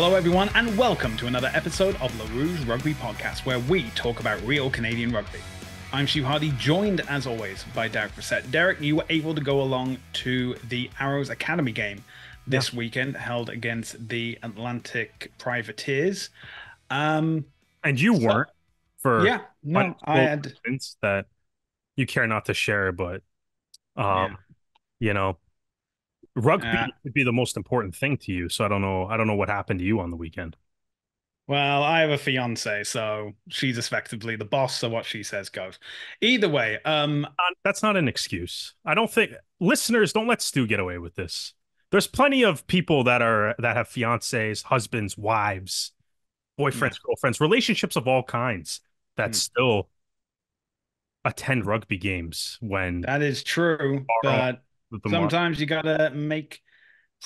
Hello, everyone, and welcome to another episode of the Rouge Rugby podcast, where we talk about real Canadian rugby. I'm Stu Hardy, joined as always by Derek Brissett. Derek, you were able to go along to the Arrows Academy game this weekend, held against the Atlantic Privateers. And you weren't for I had reasons that you care not to share, but yeah. you know, rugby would be the most important thing to you. So I don't know what happened to you on the weekend. Well, I have a fiance, so she's effectively the boss, so what she says goes. Either way, That's not an excuse. I don't think listeners don't let Stu get away with this. There's plenty of people that have fiancés, husbands, wives, yeah. boyfriends, girlfriends, relationships of all kinds that Hmm. still attend rugby games when That is true, tomorrow but the mark. sometimes you gotta make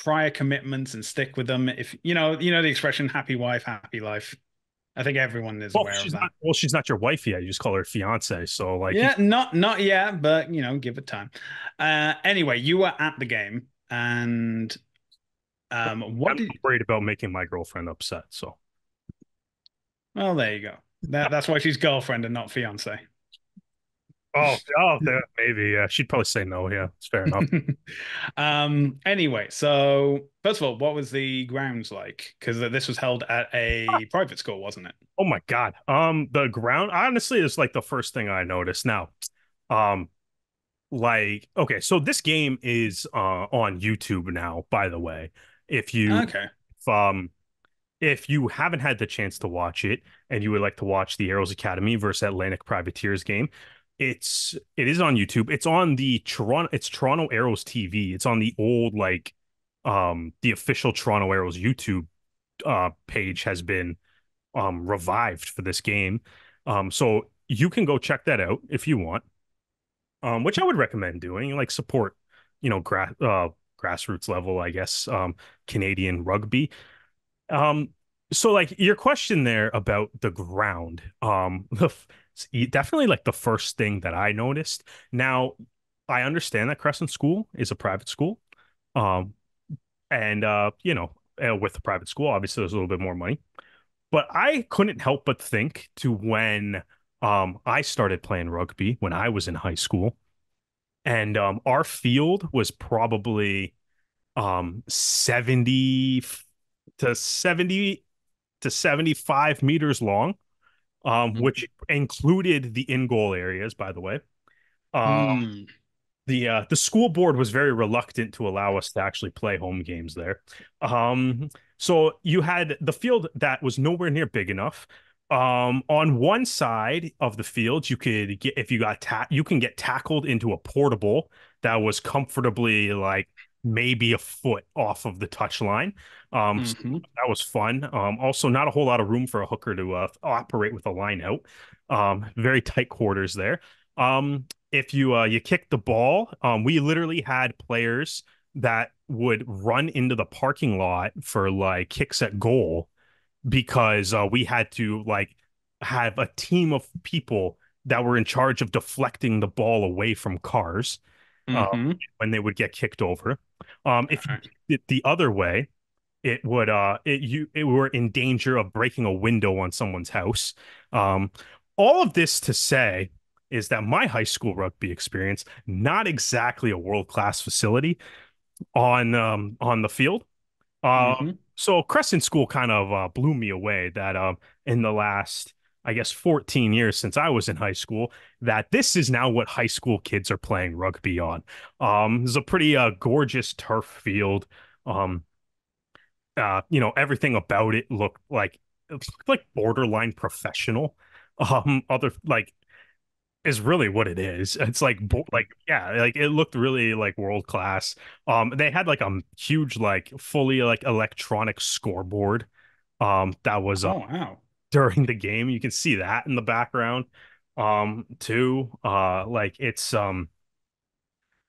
prior commitments and stick with them. If the expression "happy wife, happy life." I think everyone is aware of that. She's not your wife yet. You just call her fiance. So like, Yeah, not yet, but give it time. Anyway, you were at the game, and what I'm did? worried about making my girlfriend upset. So, Well, there you go. That's why she's girlfriend and not fiance. maybe yeah, she'd probably say no. Yeah, it's fair enough. Anyway, so first of all, what was the grounds like? Because this was held at a private school, wasn't it? Oh my God. The ground honestly is like the first thing I noticed. Now, um, like okay, so this game is on YouTube now. By the way, if you Okay. if, um if you haven't had the chance to watch it and you would like to watch the Arrows Academy versus Atlantic Privateers game, it is on YouTube. It's on the Toronto Arrows TV. It's on the old the official Toronto Arrows YouTube page has been revived for this game. So you can go check that out if you want. Which I would recommend doing, like support, grassroots level, I guess, Canadian rugby. Um, so like your question there about the ground, definitely like the first thing that I noticed. Now, I understand that Crescent School is a private school, um, and with the private school, obviously there's a little bit more money. But I couldn't help but think to when I started playing rugby when I was in high school, and our field was probably 70 to 70 to 75 meters long, which included the in goal areas, by the way. Uh, Hmm. the school board was very reluctant to allow us to actually play home games there. So you had the field that was nowhere near big enough. On one side of the field, you could get if you got you can get tackled into a portable that was comfortably like maybe a foot off of the touch line. So Hmm. that was fun. Also, not a whole lot of room for a hooker to operate with a line out. Very tight quarters there. If you kick the ball, we literally had players that would run into the parking lot for like kicks at goal because we had to like have a team of people that were in charge of deflecting the ball away from cars uh, Hmm. when they would get kicked over. If you All kicked it the other way, it were in danger of breaking a window on someone's house. Um, all of this to say is that my high school rugby experience, not exactly a world-class facility on the field. Uh, right. so Crescent School kind of blew me away that in the last, I guess, 14 years since I was in high school, that this is now what high school kids are playing rugby on. There's a pretty gorgeous turf field. Um, Everything about it looked like borderline professional. Other like is really what it is. It's like yeah, like it looked really like world class. They had like a huge like fully like electronic scoreboard. That was Oh, wow. during the game. You can see that in the background. Too. Like it's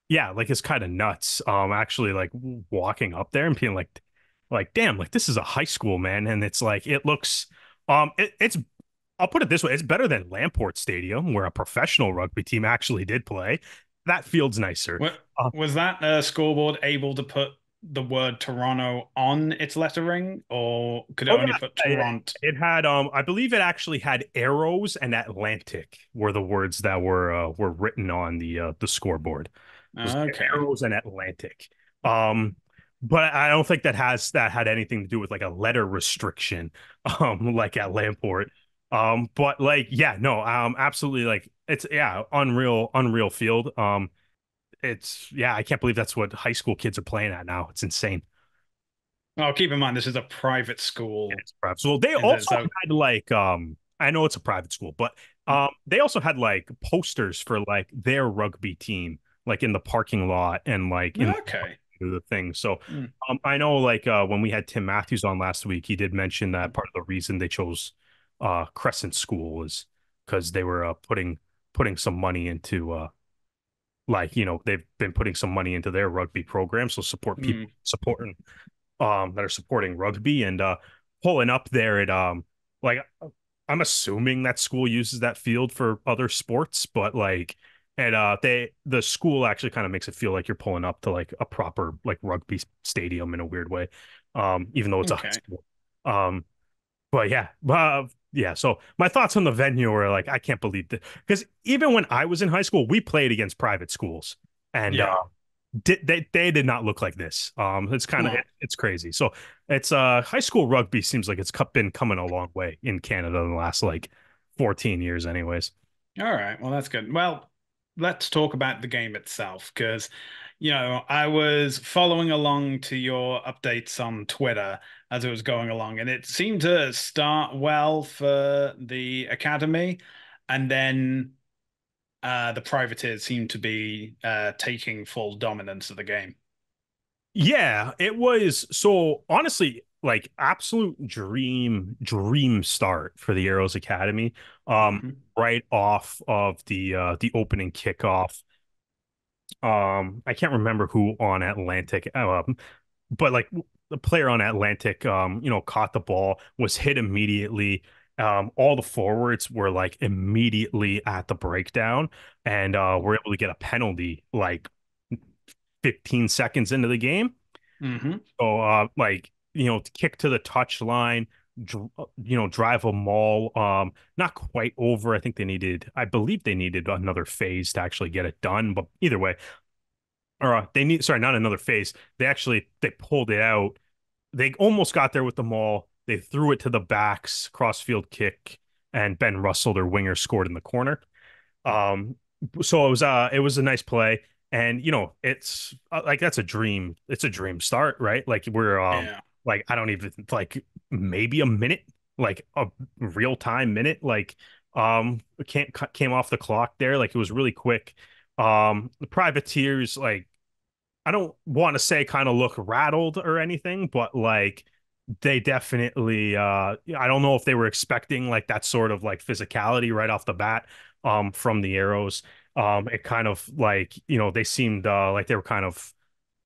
yeah, like it's kind of nuts. Actually like walking up there and being like damn, like this is a high school, man. And it's like it looks it's I'll put it this way, it's better than Lamport Stadium, where a professional rugby team actually did play. That field's nicer. What Uh, was that scoreboard able to put the word Toronto on its lettering, or could it Oh only yeah, put it, Toronto? it had I believe it actually had arrows and Atlantic were the words that were written on the scoreboard. It was Okay. arrows and Atlantic. Um but I don't think that had anything to do with like a letter restriction like at Lamport. But like yeah, no, absolutely like it's yeah, unreal field. It's yeah, I can't believe that's what high school kids are playing at now. It's insane. Well, keep in mind this is a private school. It's private school. They Is it also so? had like I know it's a private school, but they also had like posters for like their rugby team like in the parking lot and like in Okay. the thing. So Mm, I know like when we had Tim Matthews on last week, he did mention that part of the reason they chose Crescent School is because they were putting some money into like they've been putting some money into their rugby program, so support people mm, supporting that are supporting rugby and pulling up there at like I'm assuming that school uses that field for other sports, but like and the school actually kind of makes it feel like you're pulling up to like a proper like rugby stadium in a weird way. Even though it's a high okay. school. But yeah, yeah. So my thoughts on the venue were like, I can't believe that because even when I was in high school, we played against private schools, and Yeah. they did not look like this. It's kind of Well, it's crazy. So it's high school rugby seems like it's been coming a long way in Canada in the last like 14 years, anyways. all right. Well, that's good. Well, let's talk about the game itself because, I was following along to your updates on Twitter as it was going along, and it seemed to start well for the academy, and then the privateers seemed to be taking full dominance of the game. Yeah, it was so honestly like absolute dream start for the Arrows Academy. Hmm. Right off of the opening kickoff. I can't remember who on Atlantic, but like the player on Atlantic, caught the ball, was hit immediately. All the forwards were like immediately at the breakdown and were able to get a penalty like 15 seconds into the game. Hmm. So, like, kick to the touch line, drive a maul. Not quite over. I believe they needed another phase to actually get it done. But either way, or sorry, not another phase. They pulled it out. They almost got there with the maul. They threw it to the backs, crossfield kick, and Ben Russell, their winger, scored in the corner. Um, so it was a nice play, and it's like that's a dream. It's a dream start, right? Like we're Yeah. like I don't even like maybe a minute, like a real time minute, like can't came off the clock there. Like it was really quick. The privateers like I don't want to say kind of look rattled or anything, but like they definitely I don't know if they were expecting like that sort of like physicality right off the bat from the arrows. It kind of like, they seemed like they were kind of,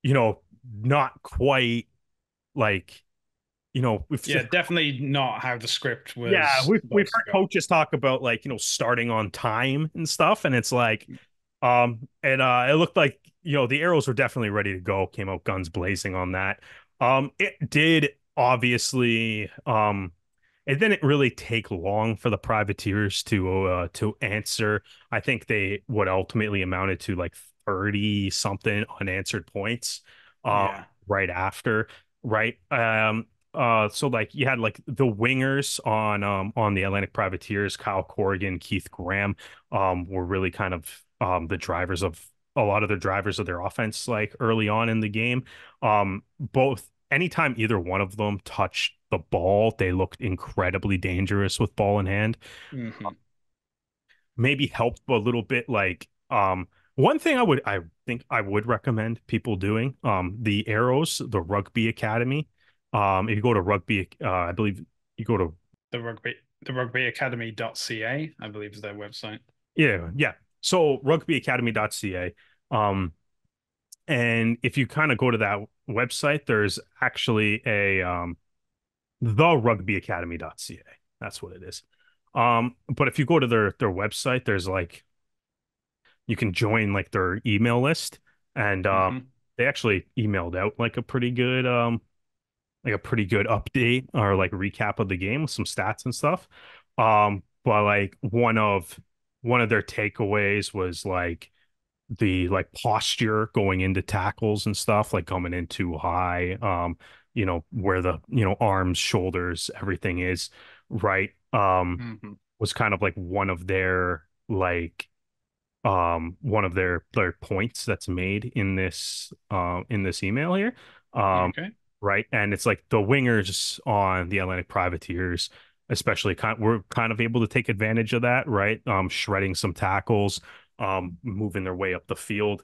you know, not quite like, we've Yeah, definitely not how the script yeah, was we've supposed to heard go. coaches talk about like, starting on time and stuff, and it's like and it looked like, the arrows were definitely ready to go, came out guns blazing on that. It did obviously it didn't really take long for the privateers to answer. I think they what ultimately amounted to like 30 something unanswered points Yeah. right after, right? So like you had like the wingers on the Atlantic Privateers, Kyle Corrigan, Keith Graham, were really kind of the drivers of a lot of the drivers of their offense like early on in the game. Both anytime either one of them touched the ball, they looked incredibly dangerous with ball in hand. Hmm. Maybe helped a little bit like one thing I think I would recommend people doing the Arrows, the Rugby Academy. If you go to rugby I believe you go to The rugbyacademy.ca, I believe is their website. yeah. So rugbyacademy.ca. And if you kind of go to that website, there's actually a therugbyacademy.ca. That's what it is. But if you go to their website, there's like you can join like their email list, and Hmm. they actually emailed out like a pretty good update or like recap of the game with some stats and stuff. But like one of their takeaways was like the like posture going into tackles and stuff, like coming in too high, where the, arms, shoulders, everything is right. Hmm. Was kind of like one of their points that's made in this email here. Um Okay. right, and it's like the wingers on the Atlantic Privateers especially were kind of able to take advantage of that, right? Shredding some tackles, moving their way up the field.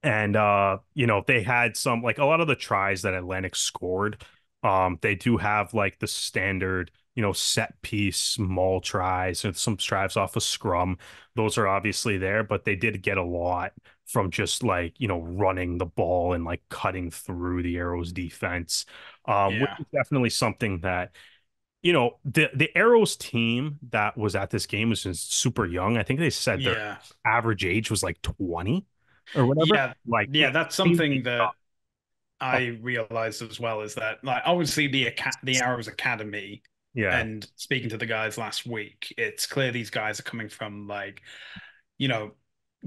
And they had some, like, a lot of the tries that Atlantic scored. They do have like the standard, set piece maul tries and some tries off a scrum. Those are obviously there, but they did get a lot from just like, running the ball and like cutting through the Arrows defense. Which Yeah. is definitely something that, the Arrows team that was at this game was just super young. I think they said their Yeah. average age was like 20 or whatever. Yeah. Like Yeah. That's insanely something that young. I realized as well is that, like, obviously the Arrows Academy, Yeah, and speaking to the guys last week, it's clear these guys are coming from, like, you know,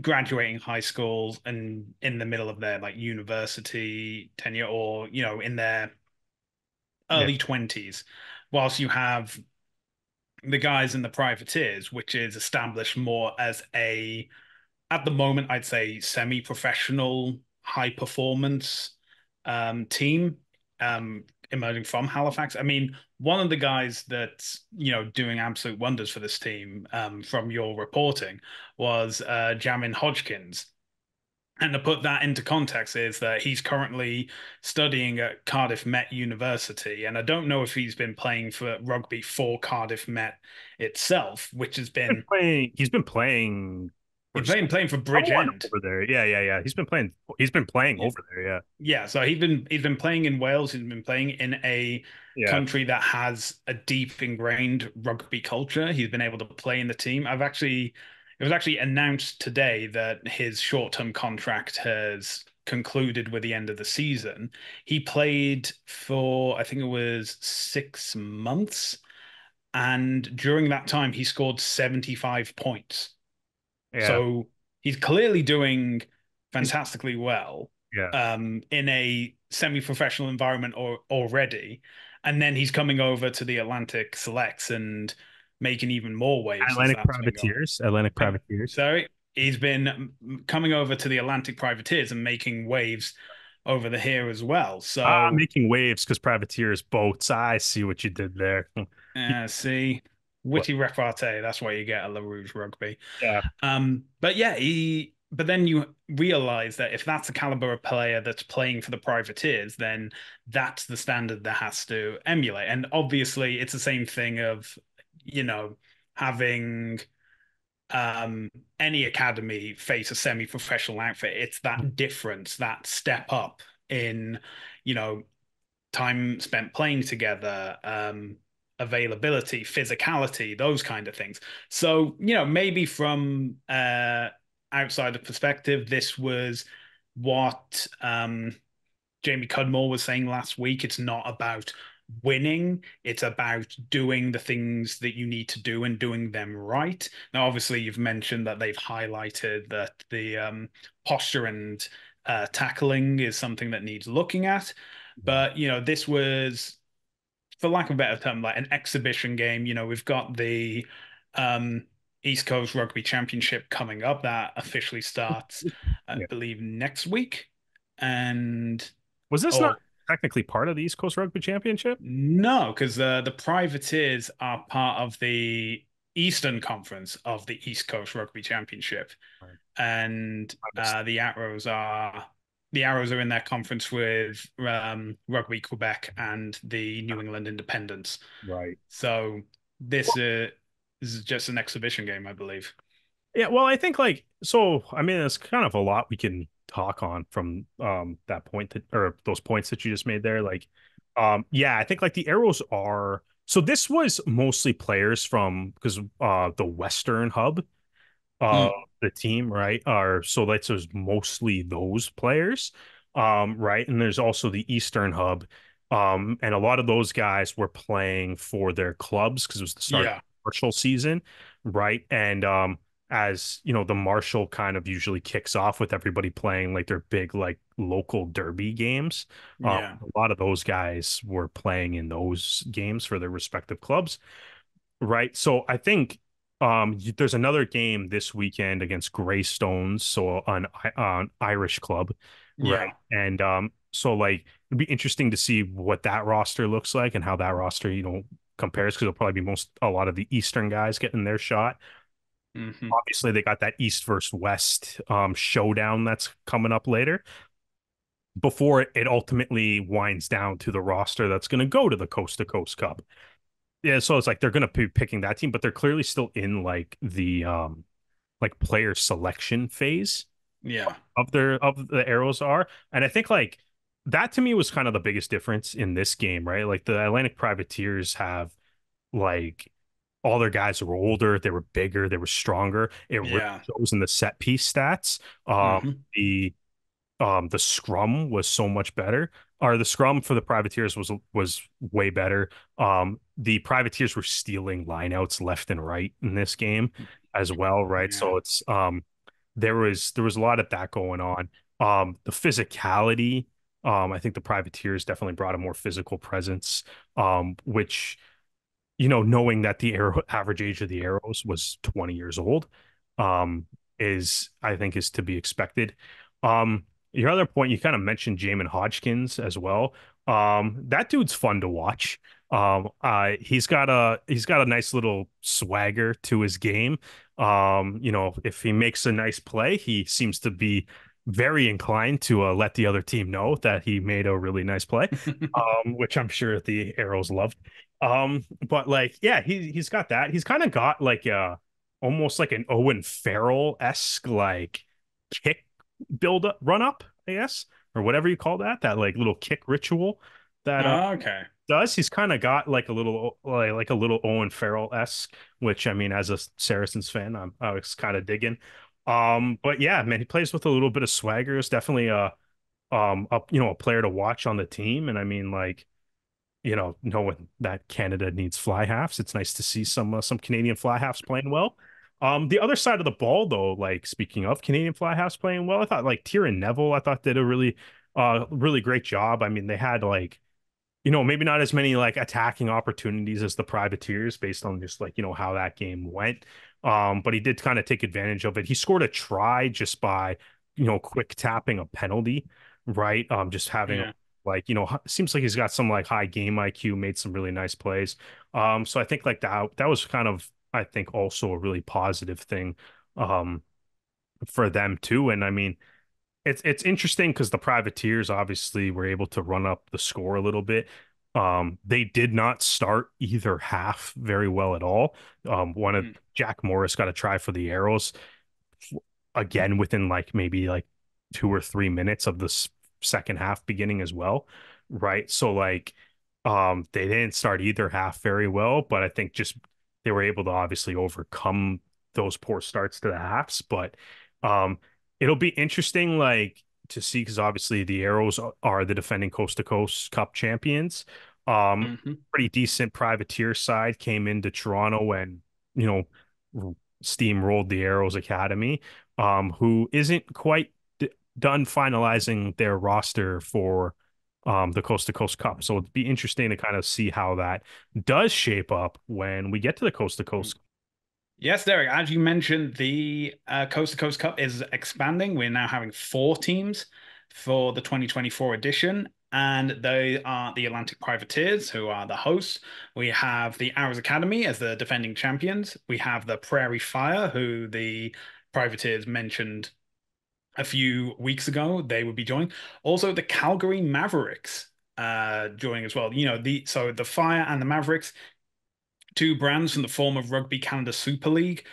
graduating high school and in the middle of their like university tenure, or in their yeah, early 20s, whilst you have the guys in the privateers, which is established more as a, at the moment, I'd say semi-professional, high performance team, emerging from Halifax. I mean, one of the guys that's doing absolute wonders for this team, from your reporting, was Jamin Hodgkins. And to put that into context, is that he's currently studying at Cardiff Met University, and I don't know if he's been playing for rugby for Cardiff Met itself, which has been, he's been playing for he's playing for someone Bridgend. over there. Yeah, yeah, yeah. He's been playing Yeah. over there. Yeah, Yeah, so he's been playing in Wales. He's been playing in a yeah, country that has a deep ingrained rugby culture. He's been able to play in the team. It was actually announced today that his short-term contract has concluded with the end of the season. He played for, I think it was 6 months, and during that time he scored 75 points. yeah. So he's clearly doing He's fantastically well, yeah. in a semi-professional environment already. And then he's coming over to the Atlantic Selects and making even more waves as that's been going. Atlantic Um, Privateers. sorry, he's been coming over to the Atlantic Privateers and making waves over the here as well. So, Making waves because Privateers boats. I see what you did there. see, But witty repartee. That's why you get a La Rouge Rugby. yeah, But yeah, but then you realize that if that's the caliber of player that's playing for the privateers, then that's the standard that has to emulate. And obviously, it's the same thing of, you know, having um any academy face a semi-professional outfit. It's that difference, that step up in, you know, time spent playing together, availability, physicality, those kind of things. So, maybe from outside the perspective, this was what Jamie Cudmore was saying last week. It's not about winning, it's about doing the things that you need to do and doing them right. Now, obviously, you've mentioned that they've highlighted that the posture and tackling is something that needs looking at. But, this was, for lack of a better term, like an exhibition game. We've got the um, East Coast Rugby Championship coming up that officially starts, I yeah. believe, next week. And Was this not oh, technically part of the East Coast Rugby Championship? no, because the Privateers are part of the Eastern Conference of the East Coast Rugby Championship, Right. and I missed the Arrows are in their conference with Rugby Quebec and the New England Independents. right. So this is just an exhibition game, I believe. Yeah, well, I think like so. I mean, there's kind of a lot we can talk on from that point that or those points that you just made there. Like, yeah, I think like the arrows are so. This was mostly players from because the Western Hub. uh Mm. the team, right? Are so that's just mostly those players. Right. And there's also the Eastern Hub. And a lot of those guys were playing for their clubs because it was the start of Yeah. the Marshall season, right? And as you know, the Marshall kind of usually kicks off with everybody playing like their big like local derby games. Yeah. A lot of those guys were playing in those games for their respective clubs. Right. So I think there's another game this weekend against Greystones, so an Irish club, right? Yeah. And so like it'd be interesting to see what that roster looks like and how that roster, compares because it'll probably be a lot of the Eastern guys getting their shot. Hmm. Obviously, they got that East versus West showdown that's coming up later before it ultimately winds down to the roster that's going to go to the Coast to Coast Cup. Yeah, so it's like they're gonna be picking that team, but they're clearly still in like the like player selection phase Yeah. of the arrows are. And I think like that to me was kind of the biggest difference in this game, right? Like the Atlantic Privateers have like all their guys were older, they were bigger, they were stronger. It really Yeah. shows in the set piece stats. Hmm. The scrum was so much better. Or the scrum for the privateers was way better. The privateers were stealing lineouts left and right in this game as well, right? Yeah. So it's there was a lot of that going on. The physicality, I think the privateers definitely brought a more physical presence, which knowing that the arrow average age of the arrows was 20 years old, um, is I think is to be expected. Your other point, you kind of mentioned Jamin Hodgkins as well. That dude's fun to watch. He's got a nice little swagger to his game. If he makes a nice play, he seems to be very inclined to let the other team know that he made a really nice play, which I'm sure the Arrows loved. But like, yeah, he's got that. He's kind of got like almost like an Owen Farrell-esque like kick build up run up, I guess, or whatever you call that, that like little kick ritual that Okay. does. He's kind of got like a little Owen Farrell-esque, which I mean, as a Saracens fan, I was kind of digging. But yeah, man, he plays with a little bit of swagger. It's definitely a player to watch on the team. And I mean, like, knowing that Canada needs fly halves, it's nice to see some Canadian fly halves playing well. The other side of the ball, though, like speaking of Canadian fly halves playing well, I thought like Tyrone Neville, I thought did a really great job. I mean, they had like maybe not as many like attacking opportunities as the Privateers based on just like, how that game went. But he did kind of take advantage of it. He scored a try just by, quick tapping a penalty, right? Just having Yeah. like, seems like he's got some like high game IQ, made some really nice plays. So I think like that was kind of, I think also a really positive thing, um, for them too. And I mean, it's interesting because the privateers obviously were able to run up the score a little bit. They did not start either half very well at all. One of Mm. Jack Morris got a try for the arrows again within like maybe like 2 or 3 minutes of the second half beginning as well, right? So like they didn't start either half very well, but I think just they were able to obviously overcome those poor starts to the halves. But um it'll be interesting like to see because obviously the Arrows are the defending Coast to Coast Cup champions. Hmm. Pretty decent privateer side came into Toronto and you know steamrolled the Arrows Academy, who isn't quite done finalizing their roster for the Coast to Coast Cup. So it'd be interesting to kind of see how that does shape up when we get to the Coast to Coast. Yes, Derek, as you mentioned, the Coast to Coast Cup is expanding. We're now having four teams for the 2024 edition, and they are the Atlantic Privateers, who are the hosts. We have the Arrows Academy as the defending champions. We have the Prairie Fire, who the Privateers mentioned a few weeks ago they would be joining. Also, the Calgary Mavericks joining as well. The Fire and the Mavericks, two brands from the former Rugby Canada Super League,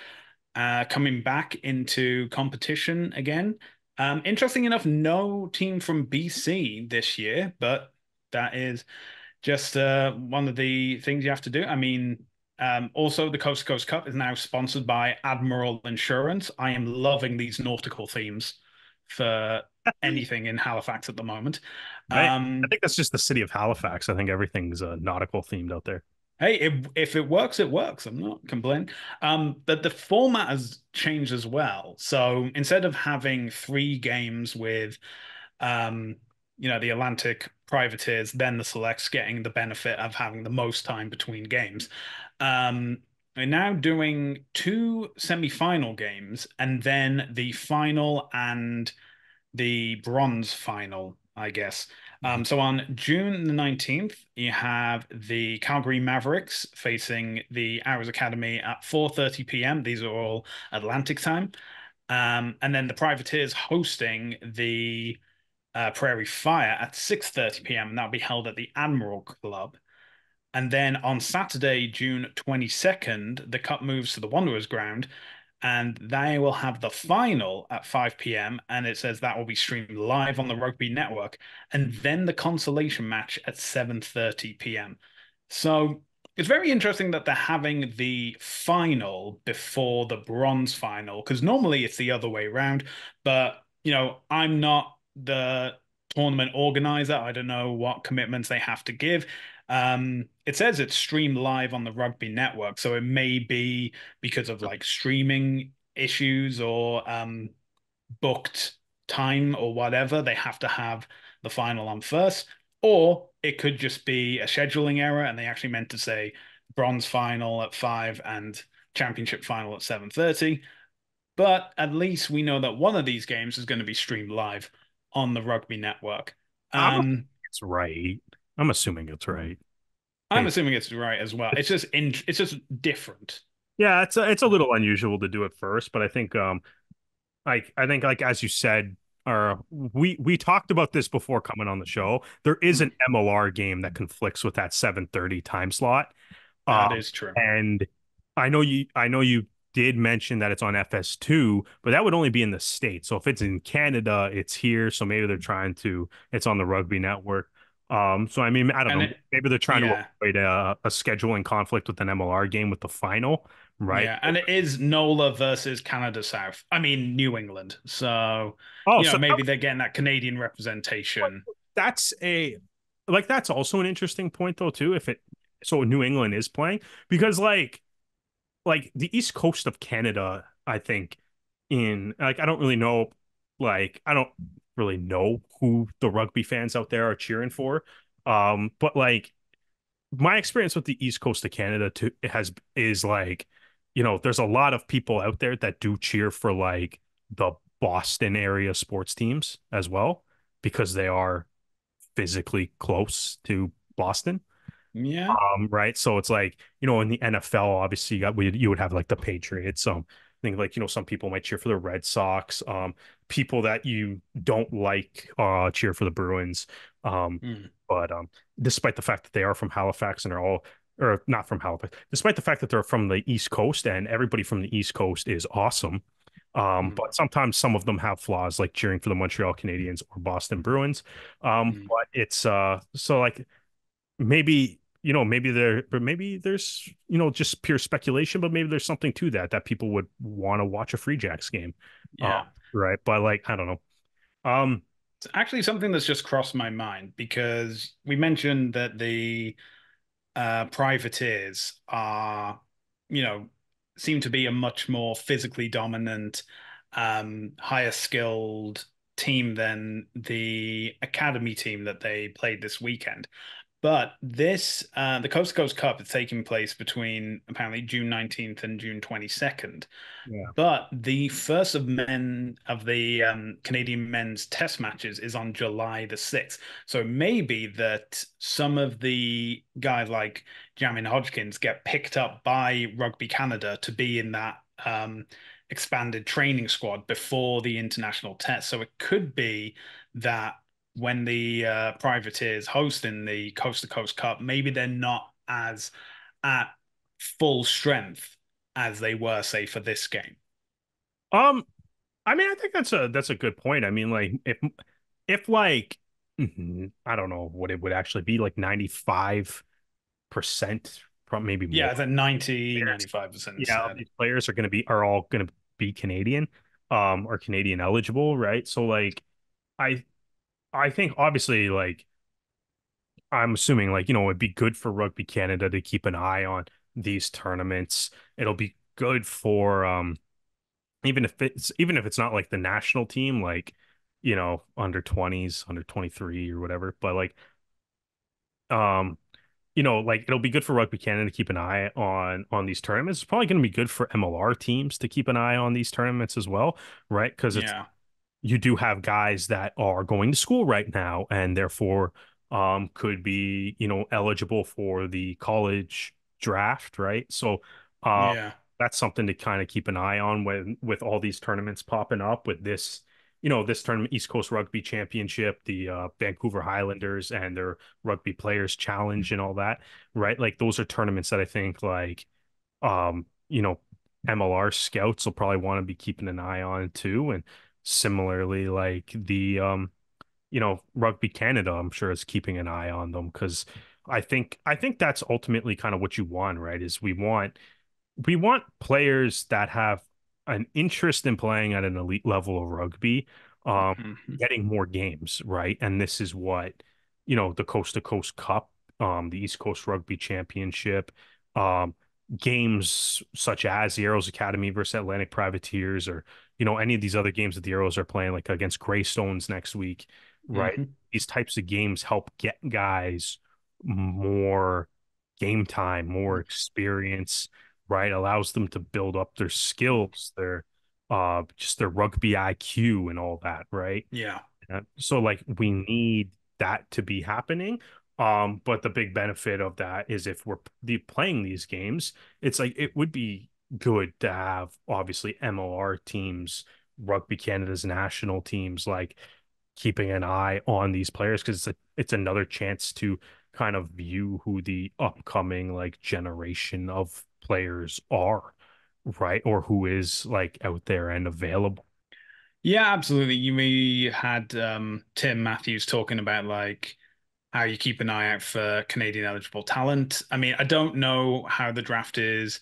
coming back into competition again. Interesting enough, no team from BC this year, but that is just one of the things you have to do. I mean, Also, the Coast to Coast Cup is now sponsored by Admiral Insurance. I am loving these nautical themes for anything in Halifax at the moment. I Um, think that's just the city of Halifax. I think everything's nautical themed out there. Hey, if it works, it works. I'm not complaining. But the format has changed as well. So instead of having three games with, um, the Atlantic privateers, then the selects getting the benefit of having the most time between games, um, we're now doing two semi-final games and then the final and the bronze final, I guess. Mhm. So on June the 19th, you have the Calgary Mavericks facing the Arrows Academy at 4:30 p.m. These are all Atlantic time. And then the Privateers hosting the Prairie Fire at 6:30 p.m. and that'll be held at the Admiral Club. And then on Saturday, June 22nd, the Cup moves to the Wanderers ground and they will have the final at 5 p.m. And it says that will be streamed live on the Rugby Network, and then the consolation match at 7:30 p.m. So it's very interesting that they're having the final before the bronze final, because normally it's the other way around. But I'm not the tournament organizer. I don't know what commitments they have to give. It says it's streamed live on the Rugby Network, so it may be because of like streaming issues or booked time or whatever. They have to have the final on first, or it could just be a scheduling error and they actually meant to say bronze final at 5 and championship final at 7:30. But at least we know that one of these games is going to be streamed live on the Rugby Network. I'm assuming Um, it's right. I'm assuming it's right. I'm Hey, assuming it's right as well. It's just different. yeah, it's a little unusual to do it first, but I think like as you said, we talked about this before coming on the show. There is an Mm, MLR game that conflicts with that 7:30 time slot. that is true. And I know you did mention that it's on FS2, but that would only be in the States. So if it's in Canada, it's here. So maybe they're trying to, it's on the Rugby Network. So I mean, I don't And know. it, Maybe they're trying to yeah, avoid a scheduling conflict with an MLR game with the final, right? yeah, and it is NOLA versus Canada South. I mean New England. So, Oh, so maybe they're getting that Canadian representation. that's a like that's also an interesting point though too. If it so New England is playing because like the East Coast of Canada, I think in like I don't really know who the rugby fans out there are cheering for. But like my experience with the East Coast of Canada too has is like, there's a lot of people out there that do cheer for like the Boston area sports teams as well because they are physically close to Boston. Yeah. Right. So it's like, in the NFL, obviously you would have like the Patriots. I think like, some people might cheer for the Red Sox. People that you don't like cheer for the Bruins. Um, Mm, but despite the fact that they are from Halifax and are all or not from Halifax, despite the fact that they're from the East Coast and everybody from the East Coast is awesome. mm, But sometimes some of them have flaws, like cheering for the Montreal Canadiens or Boston Bruins. mm. But it's so like maybe there's just pure speculation, but maybe there's something to that people would want to watch a Free Jacks game. Yeah. Right, but like I don't know. um It's actually something that's just crossed my mind because we mentioned that the privateers are, you know, seem to be a much more physically dominant, higher skilled team than the academy team that they played this weekend. But the Coast to Coast Cup is taking place between apparently June 19th and June 22nd. yeah. But the first of the Canadian men's test matches is on July the 6th. So maybe that some of the guys like Jamin Hodgkins get picked up by Rugby Canada to be in that expanded training squad before the international test. So it could be that when the privateers hosting the Coast to Coast Cup, maybe they're not as at full strength as they were, say, for this game. um I mean, I think that's a good point. I mean, like if like I don't know what it would actually be like 95% probably maybe more. Yeah, it's at 90, Players, 95% yeah, said. these players are all going to be Canadian, or Canadian eligible, right? So like, I I think obviously like I'm assuming like it'd be good for Rugby Canada to keep an eye on these tournaments. It'll be good for even if it's not like the national team, like under 20s, under 23 or whatever, but like um like it'll be good for Rugby Canada to keep an eye on these tournaments. It's probably going to be good for MLR teams to keep an eye on these tournaments as well, right? Because it's Yeah. you do have guys that are going to school right now and therefore could be eligible for the college draft, right? So um Yeah. that's something to kind of keep an eye on when with all these tournaments popping up with this tournament, East Coast Rugby Championship, the Vancouver Highlanders and their Rugby Players Challenge and all that, right? Like those are tournaments that I think like um, you know, MLR scouts will probably want to be keeping an eye on too. And similarly, like the Rugby Canada, I'm sure is keeping an eye on them because I think that's ultimately kind of what you want, right? Is we want players that have an interest in playing at an elite level of rugby, um, Mhm. getting more games, right? And this is what, the Coast to Coast Cup, the East Coast Rugby Championship, um, games such as the Arrows Academy versus Atlantic Privateers, or, any of these other games that the Arrows are playing, like against Greystones next week, right? Mhm. These types of games help get guys more game time, more experience, right? Allows them to build up their skills, their just their rugby IQ and all that, right? Yeah. So like we need that to be happening. But the big benefit of that is if we're playing these games, it's like it would be good to have obviously MLR teams, Rugby Canada's national teams, like keeping an eye on these players because it's another chance to kind of view who the upcoming like generation of players are, right? Or who is like out there and available. Yeah, absolutely. We had Tim Matthews talking about like how you keep an eye out for Canadian eligible talent. I mean, I don't know how the draft is,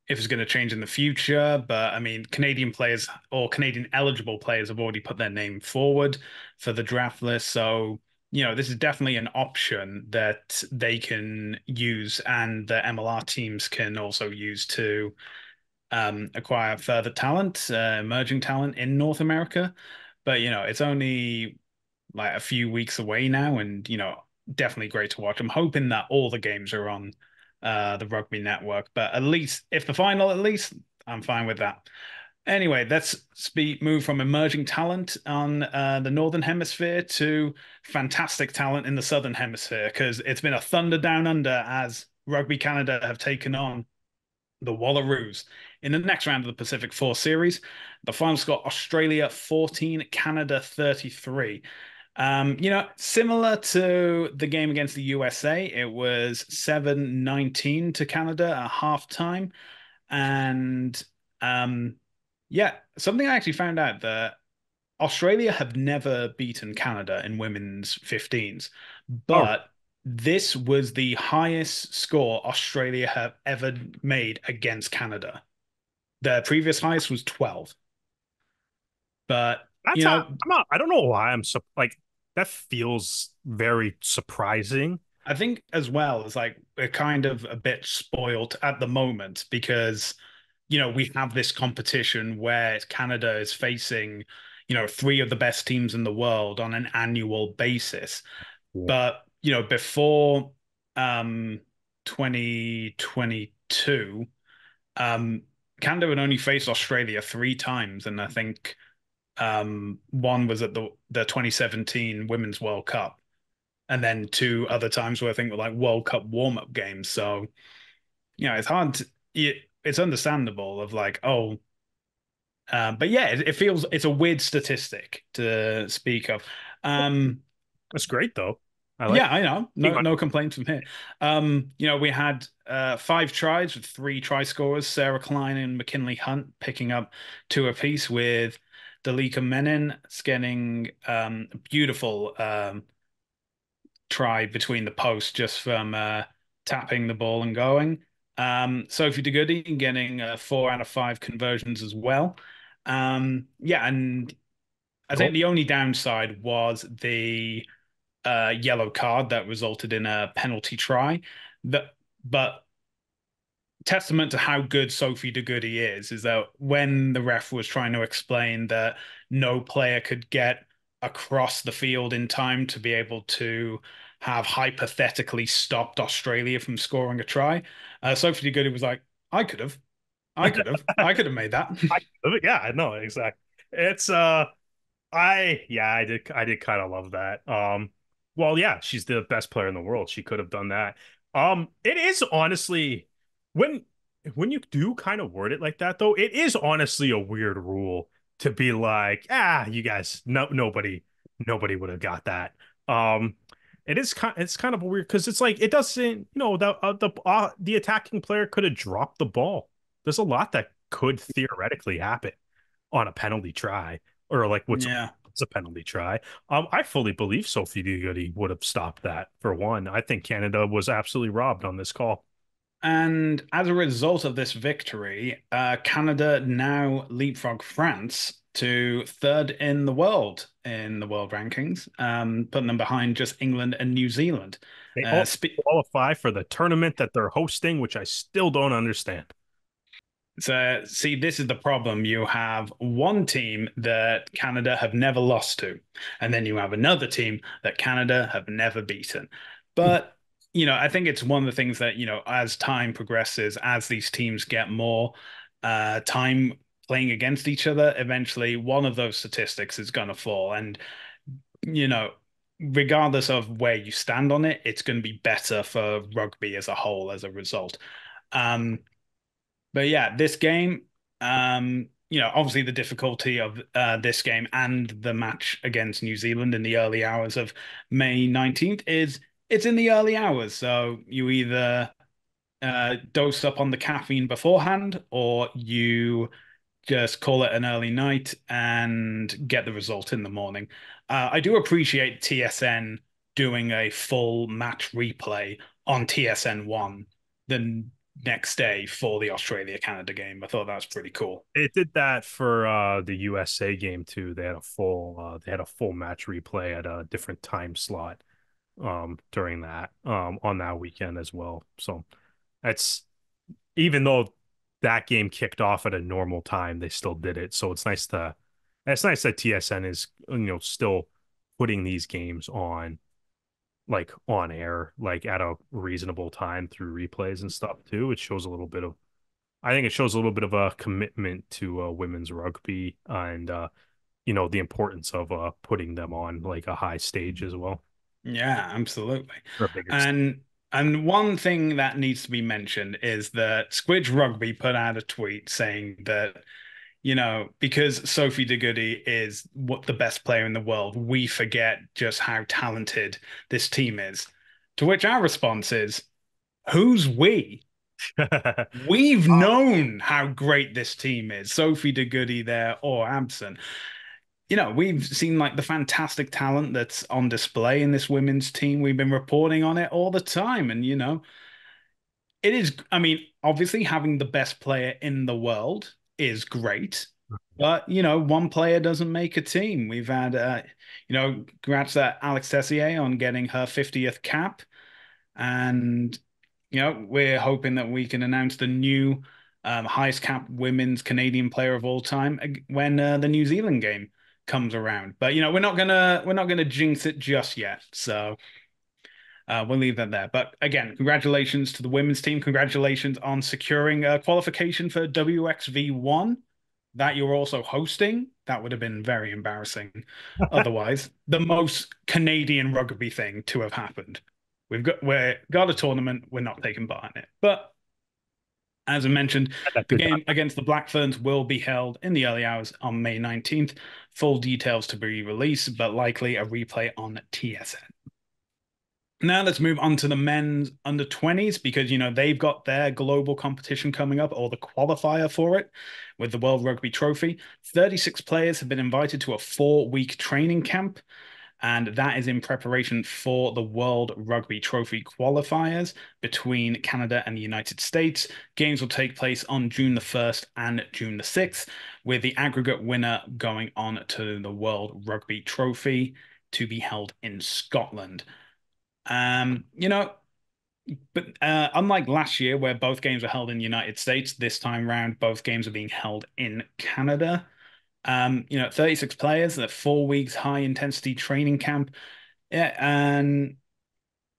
if it's going to change in the future, but I mean, Canadian players or Canadian eligible players have already put their name forward for the draft list. So, this is definitely an option that they can use and the MLR teams can also use to acquire further talent, emerging talent in North America. But, it's only like a few weeks away now, and definitely great to watch. I'm hoping that all the games are on the Rugby Network, but at least if the final, at least I'm fine with that. Anyway, let's move from emerging talent on the Northern Hemisphere to fantastic talent in the Southern Hemisphere because it's been a thunder down under as Rugby Canada have taken on the Wallaroos in the next round of the Pacific Four Series. The final score Australia 14, Canada 33. Similar to the game against the USA, it was 7-19 to Canada at halftime. And yeah, something I actually found out that Australia have never beaten Canada in women's 15s, Oh, but this was the highest score Australia have ever made against Canada. The previous highest was 12. But, that's how I'm not. I don't know why I'm so like that feels very surprising. I think as well as like we're kind of a bit spoiled at the moment because we have this competition where Canada is facing three of the best teams in the world on an annual basis. Yeah. But before 2022, um Canada had only faced Australia three times, and I think one was at the 2017 Women's World Cup and then two other times where I think were like World Cup warm-up games. So, it's hard it's understandable of like, oh, but yeah, it feels it's a weird statistic to speak of. Um, That's great though. I like yeah, I know. keep No, my no complaints from here. We had five tries with three try scorers, Sarah Klein and McKinley Hunt picking up two apiece with Dalika Menin getting a beautiful try between the posts just from tapping the ball and going. Sophie De Goody getting 4 out of 5 conversions as well. Yeah, and I think Cool. the only downside was the yellow card that resulted in a penalty try. But testament to how good Sophie De Goody is that when the ref was trying to explain that no player could get across the field in time to be able to have hypothetically stopped Australia from scoring a try, Sophie De Goody was like, I could have made that. I, yeah, I know exactly. It's I did kind of love that. Well, yeah, she's the best player in the world. She could have done that. It is honestly when you do kind of word it like that though, it is honestly a weird rule to be like, you guys, nobody would have got that. Um, it's kind of weird because it's like it doesn't, the attacking player could have dropped the ball. There's a lot that could theoretically happen on a penalty try or like what's Yeah. a penalty try. I fully believe Sophie Dugutti would have stopped that for one. I think Canada was absolutely robbed on this call. And as a result of this victory, Canada now leapfrog France to third in the world rankings, putting them behind just England and New Zealand. They Uh, all spe qualify for the tournament that they're hosting, which I still don't understand. So, see, this is the problem. You have one team that Canada have never lost to, and then you have another team that Canada have never beaten. But, I think it's one of the things that, as time progresses, as these teams get more time playing against each other, eventually one of those statistics is going to fall. And, you know, regardless of where you stand on it, it's going to be better for rugby as a whole as a result. Um, but yeah, this game, obviously the difficulty of this game and the match against New Zealand in the early hours of May 19th is it's in the early hours. So you either dose up on the caffeine beforehand or you just call it an early night and get the result in the morning. I do appreciate TSN doing a full match replay on TSN1 the next day for the Australia Canada game. I thought that was pretty cool. It did that for the USA game too. They had a full match replay at a different time slot during that on that weekend as well. So that's even though that game kicked off at a normal time, they still did it. So it's nice that TSN is still putting these games on air like at a reasonable time through replays and stuff too. I think it shows a little bit of a commitment to women's rugby and the importance of putting them on like a high stage as well Yeah, absolutely. or a bigger stage. And one thing that needs to be mentioned is that Squidge Rugby put out a tweet saying that, because Sophie De Goody is what the best player in the world, we forget just how talented this team is. To which our response is, who's we? We've known how great this team is, Sophie De Goody there or absent. We've seen like the fantastic talent that's on display in this women's team. We've been reporting on it all the time. And, it is, I mean, obviously having the best player in the world is great, but, one player doesn't make a team. We've had, congrats to Alex Tessier on getting her 50th cap. And, we're hoping that we can announce the new highest cap women's Canadian player of all time when the New Zealand game comes around. But we're not gonna jinx it just yet. So we'll leave that there. But again, congratulations to the women's team. Congratulations on securing a qualification for WXV1 that you're also hosting. That would have been very embarrassing. Otherwise, the most Canadian rugby thing to have happened. We've got a tournament. We're not taking part in it. But as I mentioned, That the good game against the Black Ferns will be held in the early hours on May 19th. Full details to be released, but likely a replay on TSN. Now let's move on to the men's under 20s because they've got their global competition coming up or the qualifier for it with the World Rugby Trophy. 36 players have been invited to a 4-week training camp. and that is in preparation for the World Rugby Trophy qualifiers between Canada and the United States. Games will take place on June the 1st and June the 6th, with the aggregate winner going on to the World Rugby Trophy to be held in Scotland. You know, but unlike last year, where both games were held in the United States, this time round, both games are being held in Canada. 36 players, a 4 weeks high intensity training camp. Yeah, and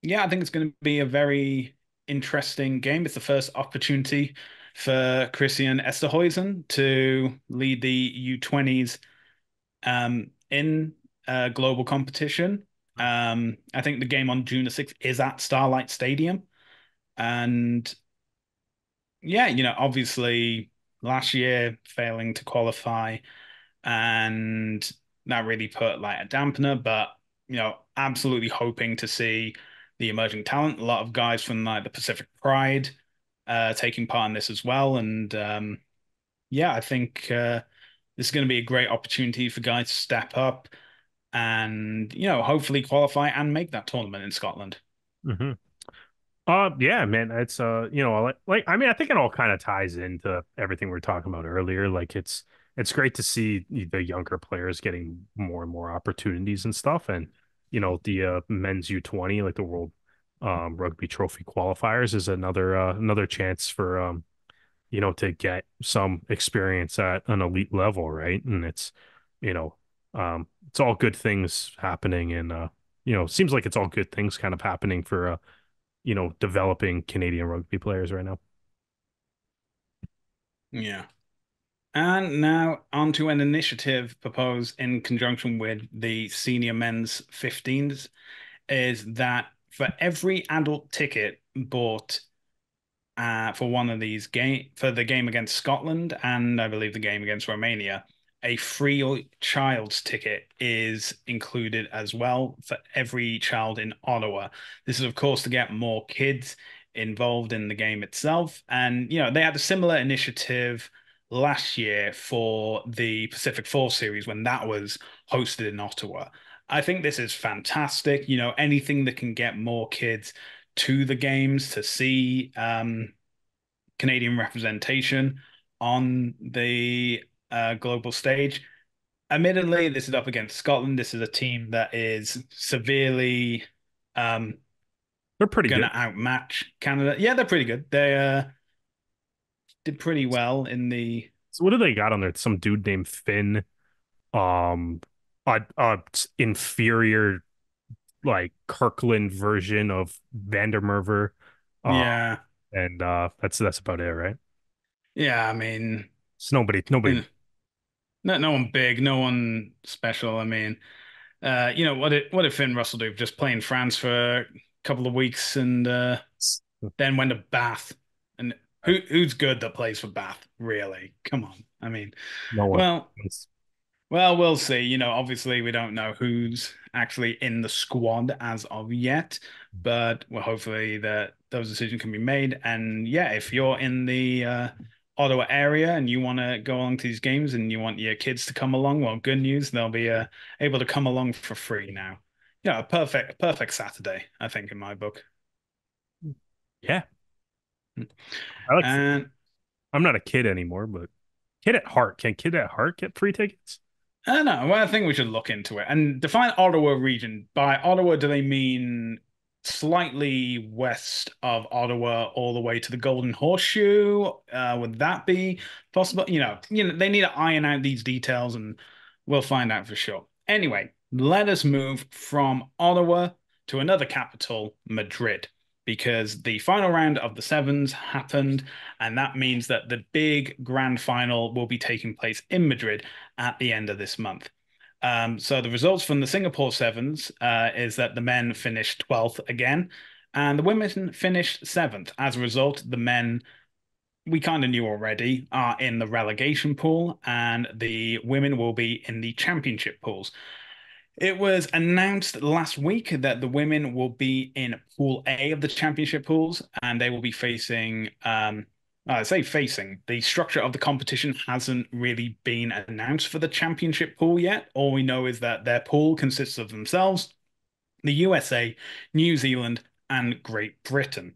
yeah, I think it's going to be a very interesting game. It's the first opportunity for Christian Esterhuizen to lead the U20s in global competition. I think the game on June the 6th is at Starlight Stadium. And yeah, obviously last year failing to qualify and that really put like a dampener, but absolutely hoping to see the emerging talent, a lot of guys from like the Pacific Pride taking part in this as well. And yeah, I think this is going to be a great opportunity for guys to step up and hopefully qualify and make that tournament in Scotland. Hmm. Yeah, man, it's I mean, I think it all kind of ties into everything we are talking about earlier. Like it's great to see the younger players getting more and more opportunities and stuff, and the men's U20, like the World Rugby Trophy qualifiers, is another chance for to get some experience at an elite level, right? And it's all good things happening, and seems like it's all good things kind of happening for developing Canadian rugby players right now. Yeah. And now onto an initiative proposed in conjunction with the senior men's 15s is that for every adult ticket bought for one of these game for the game against Scotland and I believe the game against Romania, a free child's ticket is included as well for every child in Ottawa. This is, of course, to get more kids involved in the game itself. And they had a similar initiative last year for the Pacific Four Series when that was hosted in Ottawa. I think this is fantastic. Anything that can get more kids to the games to see Canadian representation on the global stage. Admittedly, this is up against Scotland. This is a team that is severely They're pretty going good. to outmatch Canada. Yeah, they're pretty good. They did pretty well in the. So what do they got on there? Some dude named Finn, um, a inferior like Kirkland version of Vandermerver, uh, Yeah, and that's about it, right? yeah. I mean, It's nobody. no, no one big, no one special. I mean, what did Finn Russell do? Just play in France for a couple of weeks and then went to Bath. And who's good that plays for Bath? Really? Come on. I mean, No one. well, It's well, we'll see. Obviously we don't know who's actually in the squad as of yet, but well, hopefully that those decisions can be made. And yeah, if you're in the Ottawa area and you want to go along to these games and you want your kids to come along, well, good news, they'll be able to come along for free now. Yeah, a perfect Saturday, I think, in my book. yeah. I like. And I'm not a kid anymore, but kid at heart. Can kid at heart get free tickets? I don't know. Well, I think we should look into it and define Ottawa region. By Ottawa, do they mean slightly west of Ottawa, all the way to the Golden Horseshoe? Would that be possible? They need to iron out these details, and we'll find out for sure. Anyway, let us move from Ottawa to another capital, Madrid, because the final round of the sevens happened, and that means that the big grand final will be taking place in Madrid at the end of this month. So the results from the Singapore Sevens is that the men finished 12th again, and the women finished 7th. As a result, the men we kind of knew already are in the relegation pool, and the women will be in the championship pools. It was announced last week that the women will be in Pool A of the championship pools, and they will be facing I say facing. The structure of the competition hasn't really been announced for the championship pool yet. All we know is that their pool consists of themselves, the USA, New Zealand, and Great Britain.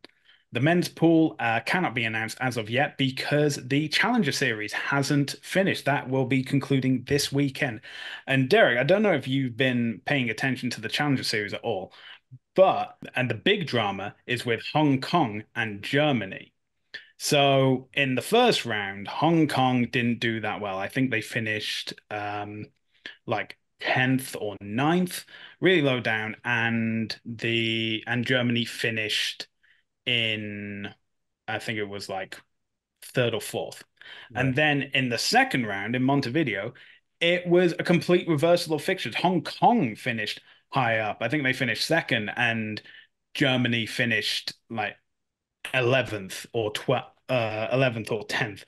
The men's pool cannot be announced as of yet because the Challenger Series hasn't finished. That will be concluding this weekend. And Derek, I don't know if you've been paying attention to the Challenger Series at all, and the big drama is with Hong Kong and Germany. So in the first round, Hong Kong didn't do that well. I think they finished like 10th or ninth, really low down, and Germany finished in I think it was like third or fourth. And Right. then in the second round in Montevideo, it was a complete reversal of fixtures. Hong Kong finished high up. I think they finished second, and Germany finished like 11th or 10th.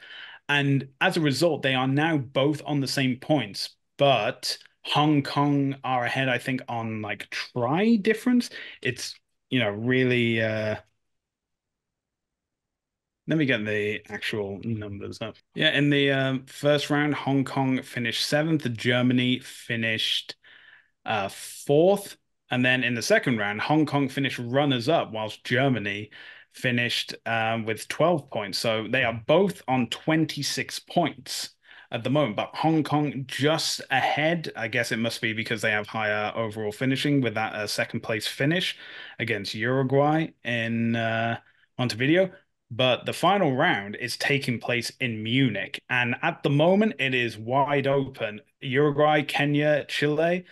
And as a result, they are now both on the same points, but Hong Kong are ahead, I think, on like try difference. It's, really let me get the actual numbers up. Yeah, in the first round, Hong Kong finished seventh, Germany finished fourth. And then in the second round, Hong Kong finished runners up, whilst Germany finished with 12 points. So they are both on 26 points at the moment, but Hong Kong just ahead. I guess it must be because they have higher overall finishing with that second place finish against Uruguay in Montevideo. But the final round is taking place in Munich. And at the moment, it is wide open. Uruguay, Kenya, Chile.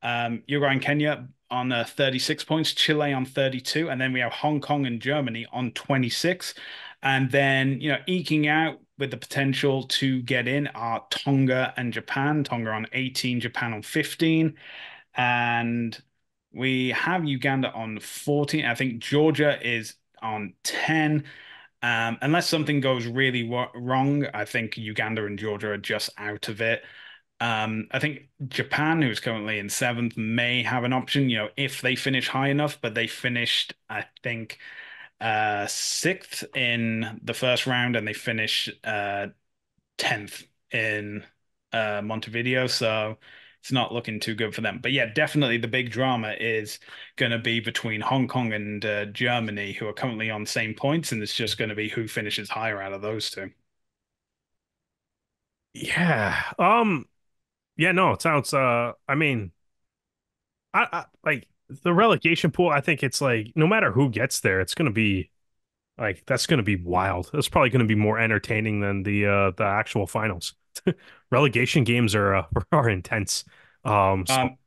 Uruguay and Kenya on 36 points, Chile on 32, and then we have Hong Kong and Germany on 26. And then, eking out with the potential to get in are Tonga and Japan. Tonga on 18, Japan on 15. And we have Uganda on 14. I think Georgia is on 10. Unless something goes really wrong, I think Uganda and Georgia are just out of it. I think Japan, who's currently in seventh, may have an option, if they finish high enough, but they finished, I think, sixth in the first round and they finished 10th in Montevideo. So it's not looking too good for them. But yeah, definitely the big drama is going to be between Hong Kong and Germany, who are currently on the same points, and it's just going to be who finishes higher out of those two. Yeah. Yeah, no, it sounds I mean, I like the relegation pool, I think it's like no matter who gets there, it's gonna be like that's gonna be wild. That's probably gonna be more entertaining than the actual finals. Relegation games are are intense. So Um,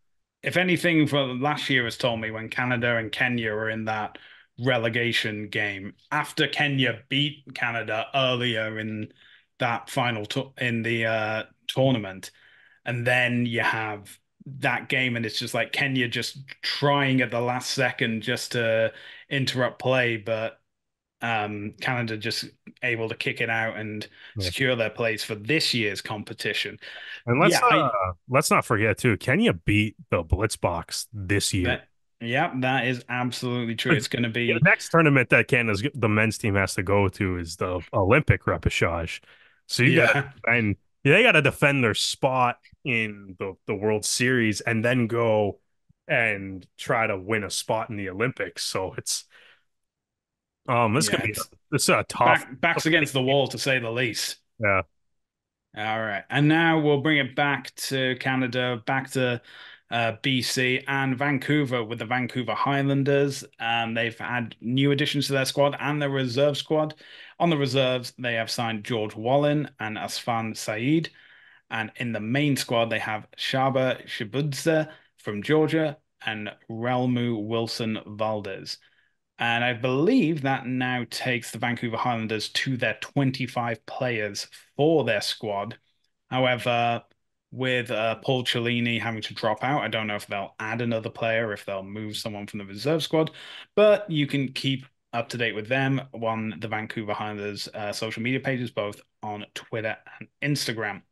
if anything, for last year has told me when Canada and Kenya were in that relegation game, after Kenya beat Canada earlier in that final in the tournament, and then you have that game, and it's just like Kenya just trying at the last second just to interrupt play, but Canada just able to kick it out and yeah. secure their place for this year's competition. And Yeah, I let's not forget too, Kenya beat the Blitz box this year. that yeah, that is absolutely true. It's going to Yeah, be the next tournament that Canada's the men's team has to go to is the Olympic repechage. So you got to yeah, and they got to defend their spot in the World Series and then go and try to win a spot in the Olympics. So it's gonna yeah. be It's it's a tough. backs against the wall to say the least. Yeah, All right. And now we'll bring it back to Canada, back to BC and Vancouver with the Vancouver Highlanders. They've had new additions to their squad and their reserve squad. On the reserves, they have signed George Wallen and Asfan Saeed. And in the main squad, they have Shaba Shibudze from Georgia and Relmu Wilson Valdez. And I believe that now takes the Vancouver Highlanders to their 25 players for their squad. However, with Paul Cellini having to drop out, I don't know if they'll add another player, if they'll move someone from the reserve squad, but you can keep up to date with them on the Vancouver Highlanders social media pages, both on Twitter and Instagram.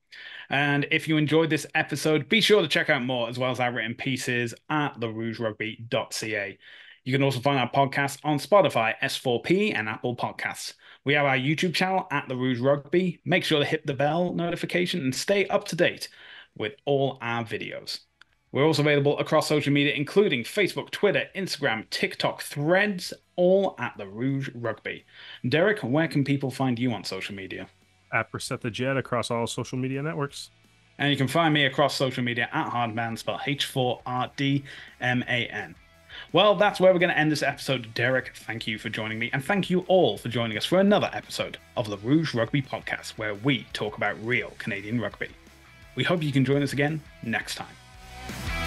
And if you enjoyed this episode, be sure to check out more as well as our written pieces at therougerugby.ca. You can also find our podcast on Spotify, S4P, and Apple Podcasts. We have our YouTube channel at the Rouge Rugby. Make sure to hit the bell notification and stay up to date with all our videos. We're also available across social media, including Facebook, Twitter, Instagram, TikTok, Threads, all at the Rouge Rugby. Derek, where can people find you on social media? At Brissette the Jet across all social media networks. And you can find me across social media at Hardman, spelled H4RDMAN. Well, that's where we're going to end this episode. Derek, thank you for joining me, and thank you all for joining us for another episode of the Rouge Rugby Podcast, where we talk about real Canadian rugby. We hope you can join us again next time.